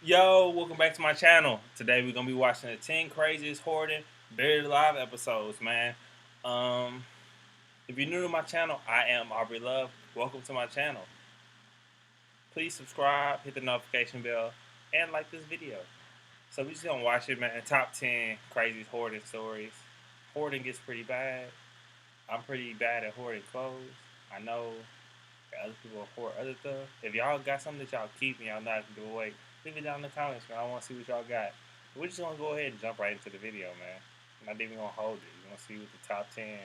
Yo, welcome back to my channel. Today we're gonna be watching the 10 craziest hoarding buried alive episodes, man. Um, if you're new to my channel, I am Aubrey Love. Welcome to my channel. Please subscribe, hit the notification bell, and like this video. So we just gonna watch it, man. Top 10 craziest hoarding stories. Hoarding gets pretty bad. I'm pretty bad at hoarding clothes. I know other people hoard other stuff. If y'all got something that y'all keep and y'all not gonna give away, leave it down in the comments, man. I want to see what y'all got. We're just gonna go ahead and jump right into the video, man. I'm not even gonna hold it. We're gonna see what the top 10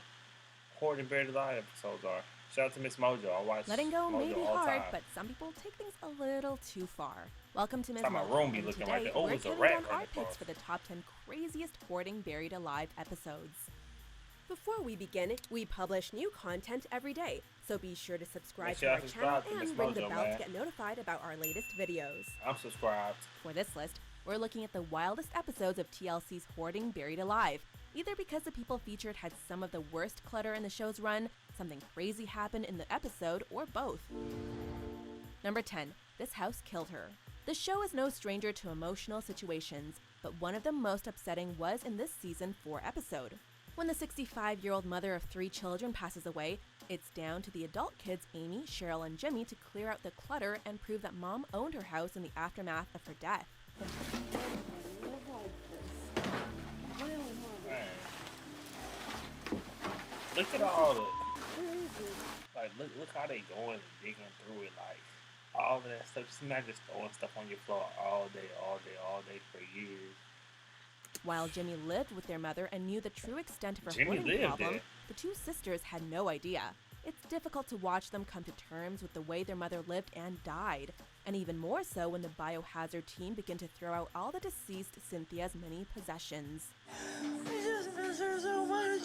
hoarding buried alive episodes are. Shout out to Miss Mojo. I watch Letting go Mojo may be all the hard, time. but some people take things a little too far. Welcome to Ms. That's how my Mojo, room be and looking today right there. Oh, we're it's a counting rat down right our there. picks for the top 10 craziest hoarding buried alive episodes. Before we begin, we publish new content every day, so be sure to subscribe Make to sure our I channel subscribe to Miss and ring the Mojo, bell man. to get notified about our latest videos. I'm subscribed. For this list, we're looking at the wildest episodes of TLC's Hoarding Buried Alive, either because the people featured had some of the worst clutter in the show's run, something crazy happened in the episode, or both. Number 10. This House Killed Her. The show is no stranger to emotional situations, but one of the most upsetting was in this season 4 episode. When the 65-year-old mother of 3 children passes away, it's down to the adult kids Amy, Cheryl, and Jimmy to clear out the clutter and prove that Mom owned her house in the aftermath of her death. Man. Look at all the look how they going and digging through it, like all of that stuff. Just not just throwing stuff on your floor all day for years. While Jimmy lived with their mother and knew the true extent of her Jimmy hoarding lived problem, there. the two sisters had no idea. It's difficult to watch them come to terms with the way their mother lived and died, and even more so when the biohazard team begin to throw out all the deceased Cynthia's many possessions. I just miss her so much.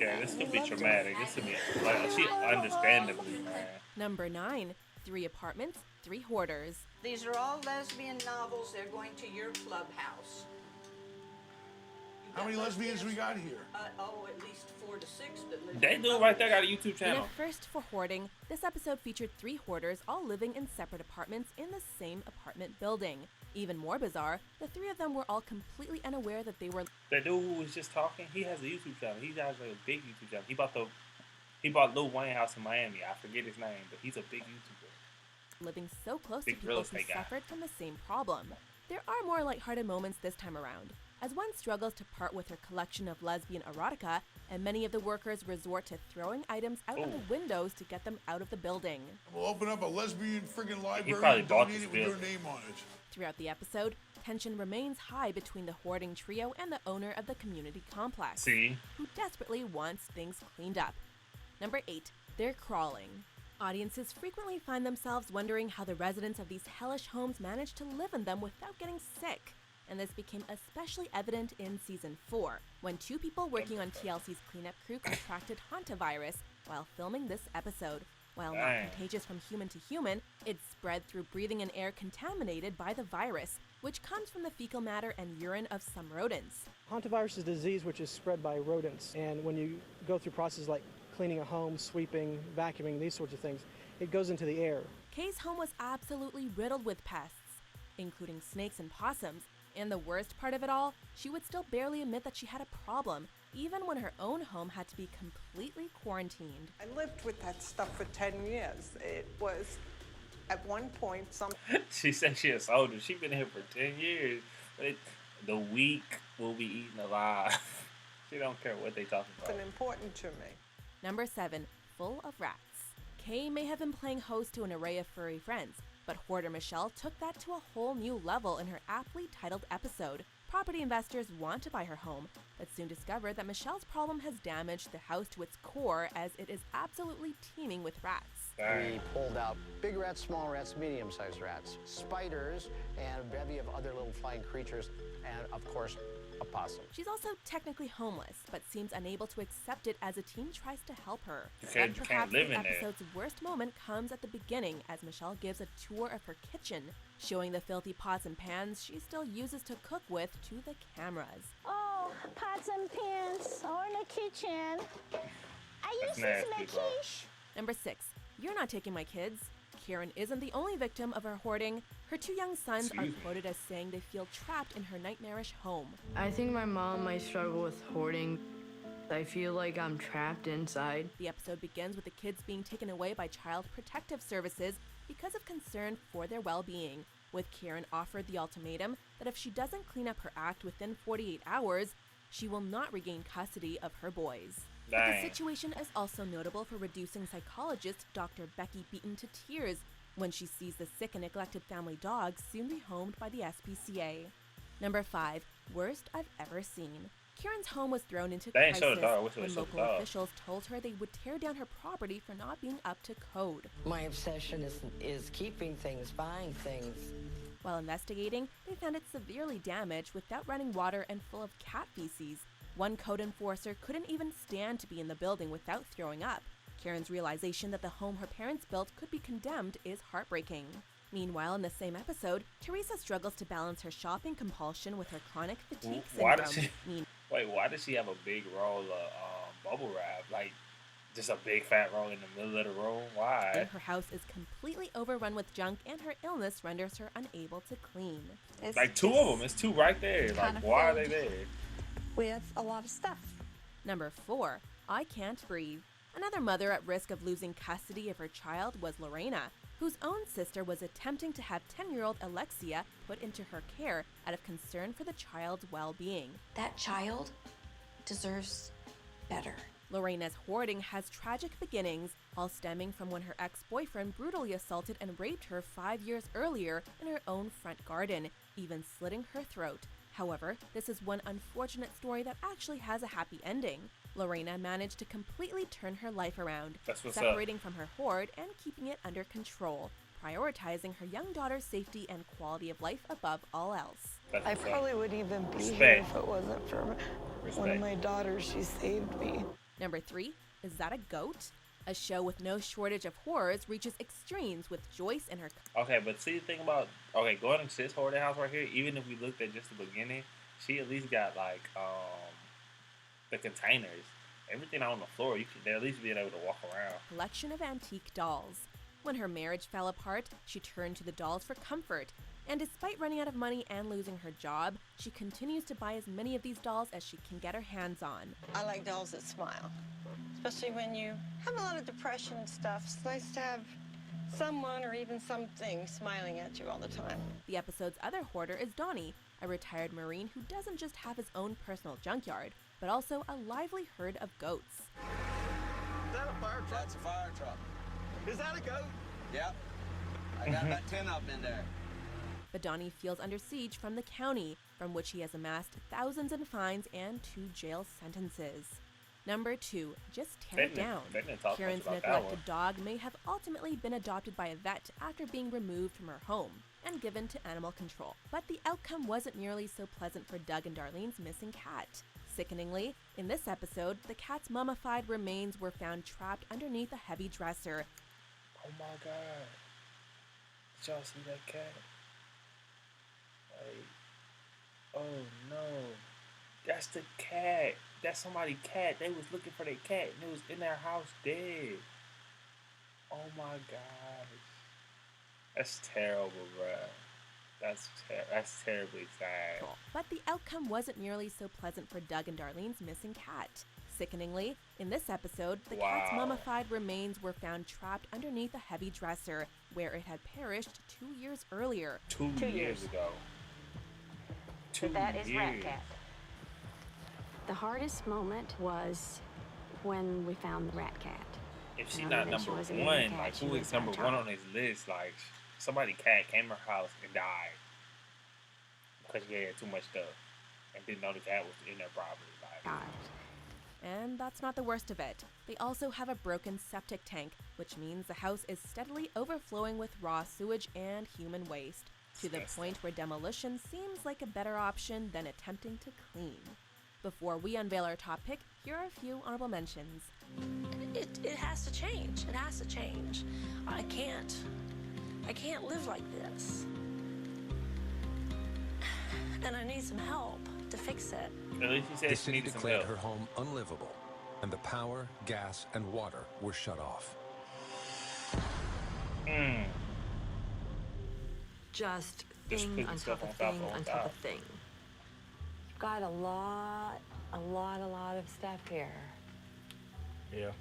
Yeah, this could be traumatic. This could be like she understandably, man. Number 9. 3 apartments, 3 hoarders. These are all lesbian novels. They're going to your clubhouse. How many lesbians we got here? At least 4 to 6. That That dude right there got a YouTube In channel. a first for hoarding, this episode featured 3 hoarders all living in separate apartments in the same apartment building. Even more bizarre, the 3 of them were all completely unaware that they were That dude who was just talking, he has a YouTube channel. He has like a big YouTube channel. He bought Lil Wayne house in Miami. I forget his name, but he's a big YouTuber. living so close Big to real people who estate guy. suffered from the same problem. There are more lighthearted moments this time around, as one struggles to part with her collection of lesbian erotica, and many of the workers resort to throwing items out of Ooh. the windows to get them out of the building. We'll open up a lesbian friggin' library probably and bought donate this it with your building. name on it. Throughout the episode, tension remains high between the hoarding trio and the owner of the community complex, See, who desperately wants things cleaned up. Number 8. They're crawling. Audiences frequently find themselves wondering how the residents of these hellish homes manage to live in them without getting sick. And this became especially evident in Season 4, when 2 people working on TLC's cleanup crew contracted hantavirus while filming this episode. While not Dang. contagious from human to human, it spread through breathing in air contaminated by the virus, which comes from the fecal matter and urine of some rodents. Hantavirus is a disease which is spread by rodents, and when you go through processes like cleaning a home, sweeping, vacuuming, these sorts of things, it goes into the air. Kay's home was absolutely riddled with pests, including snakes and possums, and the worst part of it all, she would still barely admit that she had a problem, even when her own home had to be completely quarantined. I lived with that stuff for 10 years. It was, at one point, she said she a soldier. She been here for 10 years. But the weak will be eaten alive. She don't care what they talking about. something important to me. Number 7. Full of rats. Kay may have been playing host to an array of furry friends, but hoarder Michelle took that to a whole new level in her aptly titled episode. Property investors want to buy her home, but soon discover that Michelle's problem has damaged the house to its core, as it is absolutely teeming with rats. We pulled out big rats, small rats, medium-sized rats, spiders, and a bevy of other little flying creatures, and of course, a possum. She's also technically homeless, but seems unable to accept it as a team tries to help her. You can't Perhaps live the in there. episode's worst moment comes at the beginning, as Michelle gives a tour of her kitchen, showing the filthy pots and pans she still uses to cook with to the cameras. Oh, pots and pans are in the kitchen. I That's used to nasty, make bro. quiche. Number 6. You're not taking my kids. Karen isn't the only victim of her hoarding. Her 2 young sons are Excuse me. quoted as saying they feel trapped in her nightmarish home. I think my mom might struggle with hoarding. I feel like I'm trapped inside. The episode begins with the kids being taken away by Child Protective Services because of concern for their well-being, with Karen offered the ultimatum that if she doesn't clean up her act within 48 hours, she will not regain custody of her boys. But the Dang. situation is also notable for reducing psychologist Dr. Becky Beaton to tears when she sees the sick and neglected family dog soon rehomed by the SPCA. Number 5, worst I've ever seen. Karen's home was thrown into They ain't crisis show the dog. I wish they when showed the local dog. officials told her they would tear down her property for not being up to code. My obsession is keeping things, buying things. While investigating, they found it severely damaged without running water and full of cat feces. One code enforcer couldn't even stand to be in the building without throwing up. Karen's realization that the home her parents built could be condemned is heartbreaking. Meanwhile, in the same episode, Teresa struggles to balance her shopping compulsion with her chronic fatigue Why syndrome. did she? Wait, why does she have a big roll of bubble wrap? Like, just a big fat roll in the middle of the room? Why? Her house is completely overrun with junk, and her illness renders her unable to clean. It's Like 2 of them. It's 2 right there. Like, Kinda why are they filled. there? with a lot of stuff. Number 4, I Can't Breathe. Another mother at risk of losing custody of her child was Lorena, whose own sister was attempting to have 10-year-old Alexia put into her care out of concern for the child's well-being. That child deserves better. Lorena's hoarding has tragic beginnings, all stemming from when her ex-boyfriend brutally assaulted and raped her 5 years earlier in her own front garden, even slitting her throat. However, this is one unfortunate story that actually has a happy ending. Lorena managed to completely turn her life around, That's what's separating from her hoard and keeping it under control, prioritizing her young daughter's safety and quality of life above all else. That's I what's up. probably wouldn't even be here Respect. if it wasn't for one Respect. of my daughters. She saved me. Number 3, Is That a Goat? A show with no shortage of horrors reaches extremes with Joyce and her Okay, but see the thing about going to this hoarding house right here, even if we looked at just the beginning, she at least got like the containers. Everything out on the floor, you can at least be able to walk around. collection of antique dolls. When her marriage fell apart, she turned to the dolls for comfort. And despite running out of money and losing her job, she continues to buy as many of these dolls as she can get her hands on. I like dolls that smile, especially when you have a lot of depression and stuff. It's nice to have someone or even something smiling at you all the time. The episode's other hoarder is Donnie, a retired Marine who doesn't just have his own personal junkyard, but also a lively herd of goats. Is that a fire truck? That's a fire truck. Is that a goat? Yep. I got about 10 of them in there. But Donnie feels under siege from the county, from which he has amassed thousands in fines and 2 jail sentences. Number 2, Just Tear It Down. They didn't talk much Karen's about that neglected one. dog may have ultimately been adopted by a vet after being removed from her home and given to animal control. But the outcome wasn't nearly so pleasant for Doug and Darlene's missing cat. Sickeningly, in this episode, the cat's mummified remains were found trapped underneath a heavy dresser. Oh my god. Did y'all see that cat? Like, oh no. That's the cat. That's somebody's cat. They was looking for their cat and it was in their house dead. Oh my gosh. That's terrible, bruh. That's terribly sad. But the outcome wasn't nearly so pleasant for Doug and Darlene's missing cat. Sickeningly, in this episode, the cat's Wow. mummified remains were found trapped underneath a heavy dresser, where it had perished 2 years earlier. 2 years ago. So that is Rat years. Cat. The hardest moment was when we found the Rat Cat. If she's And not then number she wasn't even a one, cat, like she who is was our number child. one on his list? Like somebody cat came to her house and died because she had too much stuff and didn't know the cat was in their property. Like, And that's not the worst of it. They also have a broken septic tank, which means the house is steadily overflowing with raw sewage and human waste, to the point where demolition seems like a better option than attempting to clean. Before we unveil our top pick, here are a few honorable mentions. It has to change. It has to change. I can't live like this. And I need some help to fix it. at least she said The she city needed some declared help. her home unlivable, and the power, gas, and water were shut off. just Just thing putting on stuff top of on top thing on on top top. of thing. Got a lot of stuff here. Yeah.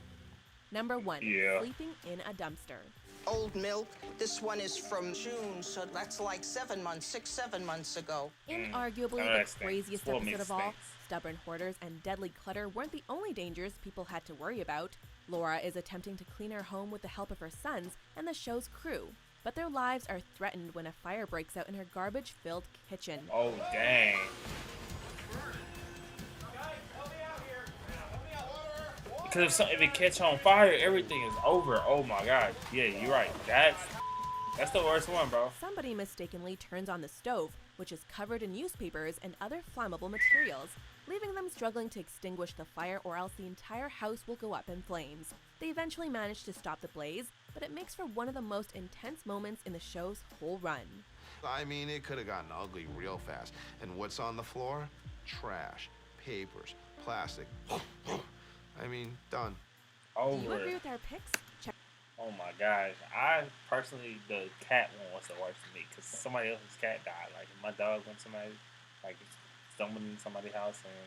Number 1, Yeah. sleeping in a dumpster. Old milk. This one is from June, so that's like 7 months, 7 months ago. Inarguably that the stinks. craziest Full episode mix of all, stinks. stubborn hoarders and deadly clutter weren't the only dangers people had to worry about. Laura is attempting to clean her home with the help of her sons and the show's crew, but their lives are threatened when a fire breaks out in her garbage-filled kitchen. Oh, dang. Because if it catch on fire, everything is over. Oh my god. Yeah, you're right. That's the worst one, bro. Somebody mistakenly turns on the stove, which is covered in newspapers and other flammable materials, leaving them struggling to extinguish the fire, or else the entire house will go up in flames. They eventually manage to stop the blaze, but it makes for one of the most intense moments in the show's whole run. I mean, it could have gotten ugly real fast. And what's on the floor? Trash, papers, plastic. I mean, done. Do you agree with our picks? Check. Oh my gosh. I personally, the cat one was the worst for me because somebody else's cat died. Like, if my dog went somebody, like, stumbled in somebody's house and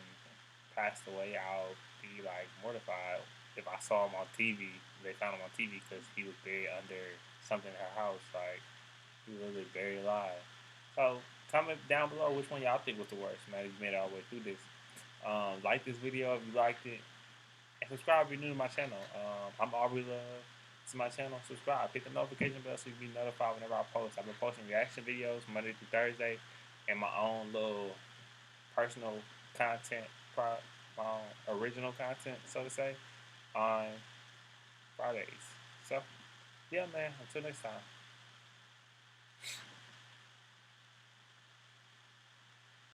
passed away, I'll be, like, mortified. If I saw him on TV, they found him on TV because he was buried under something in her house. Like, he was literally buried alive. So, comment down below which one y'all think was the worst, man. If you made it all the way through this. Like this video if you liked it. And subscribe if you're new to my channel. I'm Aubrey Love. This is my channel. Subscribe. Hit the notification bell so you can be notified whenever I post. I've been posting reaction videos Monday through Thursday and my own little personal content, my own original content, so to say, on Fridays. So, yeah, man. Until next time.